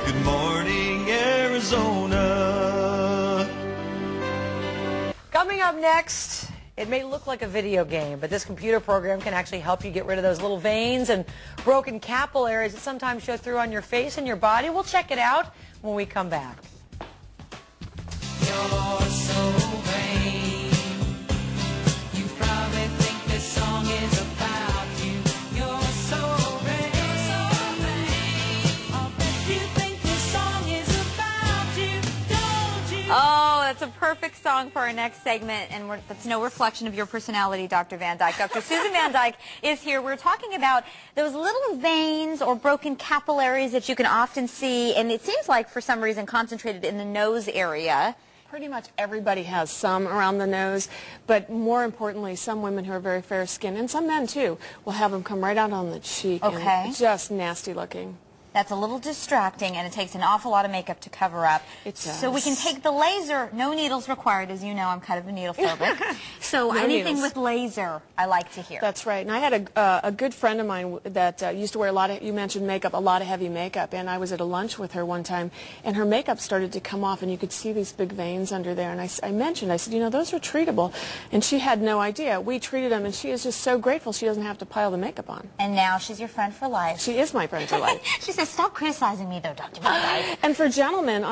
Good morning, Arizona. Coming up next, it may look like a video game, but this computer program can actually help you get rid of those little veins and broken capillaries that sometimes show through on your face and your body. We'll check it out when we come back. You're so vain. You probably think this song is about you. You're so vain. So vain. I'll bet you think this song is about you, don't you? Oh, that's a perfect song for our next segment, and that's no reflection of your personality, Dr. Van Dyke. Dr. Susan Van Dyke is here. We're talking about those little veins or broken capillaries that you can often see, and it seems like for some reason concentrated in the nose area. Pretty much everybody has some around the nose, but more importantly, some women who are very fair skinned, and some men too, will have them come right out on the cheek. Okay. And just nasty looking. That's a little distracting, and it takes an awful lot of makeup to cover up. It does. So we can take the laser. No needles required. As you know, I'm kind of a needle phobic. So No anything needles. with laser, I like to hear. That's right. And I had a good friend of mine that used to wear a lot of, you mentioned makeup, a lot of heavy makeup. And I was at a lunch with her one time, and her makeup started to come off, and you could see these big veins under there. And I said, you know, those are treatable. And she had no idea. We treated them, and she is just so grateful she doesn't have to pile the makeup on. And now she's your friend for life. She is my friend for life. She says, stop criticizing me, though, Dr. Van Dyke. And for gentlemen,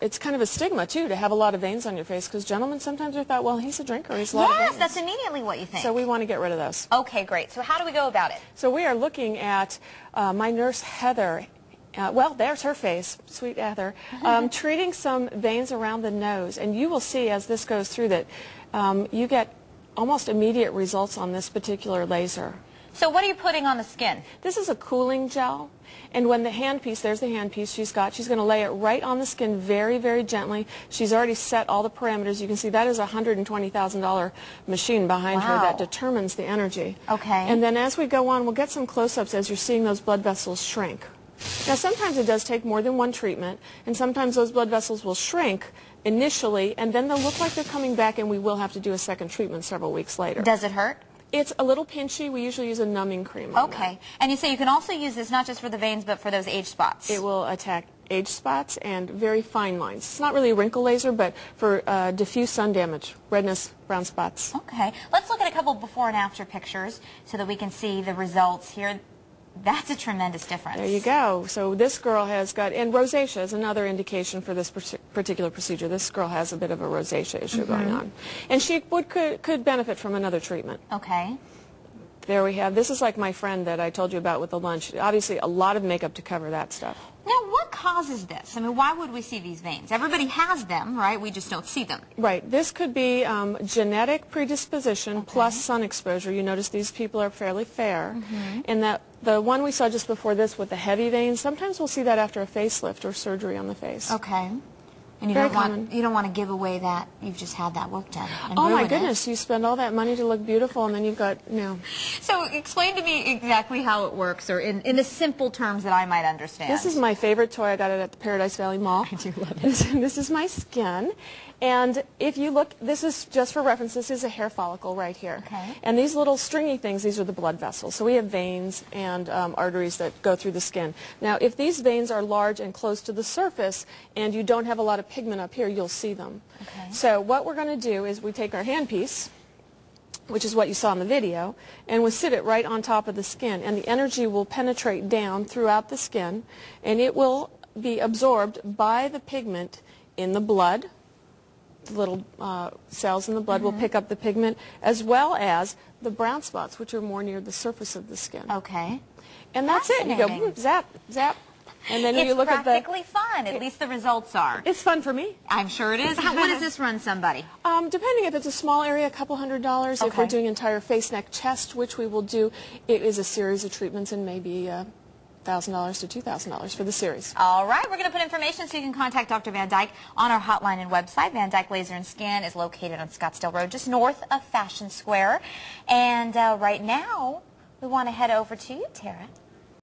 it's kind of a stigma, too, to have a lot of veins on your face, because gentlemen sometimes are thought, well, he's a drinker, he's a lot of veins. Yes, that's immediately what you think. So we want to get rid of those. Okay, great. So how do we go about it? So we are looking at my nurse, Heather. Well, there's her face, sweet Heather, treating some veins around the nose. And you will see as this goes through that you get almost immediate results on this particular laser. So what are you putting on the skin? This is a cooling gel, and when the handpiece, there's the handpiece she's going to lay it right on the skin very, very gently. She's already set all the parameters. You can see that is a $120,000 machine behind her that determines the energy. Okay. And then as we go on, we'll get some close-ups as you're seeing those blood vessels shrink. Now, sometimes it does take more than one treatment, and sometimes those blood vessels will shrink initially, and then they'll look like they're coming back, and we will have to do a second treatment several weeks later. Does it hurt? It's a little pinchy. We usually use a numbing cream on Okay. And you say you can also use this not just for the veins, but for those age spots. It will attack age spots and very fine lines. It's not really a wrinkle laser, but for diffuse sun damage, redness, brown spots. Okay. Let's look at a couple before and after pictures so that we can see the results here. That's a tremendous difference. There you go. So this girl has got, and rosacea is another indication for this particular procedure. This girl has a bit of a rosacea issue going on. And she could benefit from another treatment. Okay. There we have, this is like my friend that I told you about with the lunch. Obviously a lot of makeup to cover that stuff. Now, what causes this? I mean, why would we see these veins? Everybody has them, right? We just don't see them. Right. This could be genetic predisposition plus sun exposure. You notice these people are fairly fair. And that the one we saw just before this with the heavy veins, sometimes we'll see that after a facelift or surgery on the face. Okay. And you don't want to give away that you've just had that work done. And oh my ruin goodness, you spend all that money to look beautiful and then you've got, no. So explain to me exactly how it works, or in the simple terms that I might understand. This is my favorite toy. I got it at the Paradise Valley Mall. I do love it. This is my skin. And if you look, this is just for reference, this is a hair follicle right here. Okay. And these little stringy things, these are the blood vessels. So we have veins and arteries that go through the skin. Now, if these veins are large and close to the surface and you don't have a lot of pigment up here, you'll see them. Okay. So what we're going to do is we take our handpiece, which is what you saw in the video, and we sit it right on top of the skin. And the energy will penetrate down throughout the skin, and it will be absorbed by the pigment in the blood. The little cells in the blood will pick up the pigment, as well as the brown spots, which are more near the surface of the skin. Okay. And that's it. You go, zap, zap. And then you look at the... It's practically fun. At least the results are. It's fun for me. I'm sure it is. What does this run somebody? Depending if it's a small area, a couple $100. If we're doing entire face, neck, chest, which we will do, it is a series of treatments and maybe $1,000 to $2,000 for the series. All right, we're going to put information so you can contact Dr. Van Dyke on our hotline and website. Van Dyke Laser and Skin is located on Scottsdale Road, just north of Fashion Square. And right now, we want to head over to you, Tara.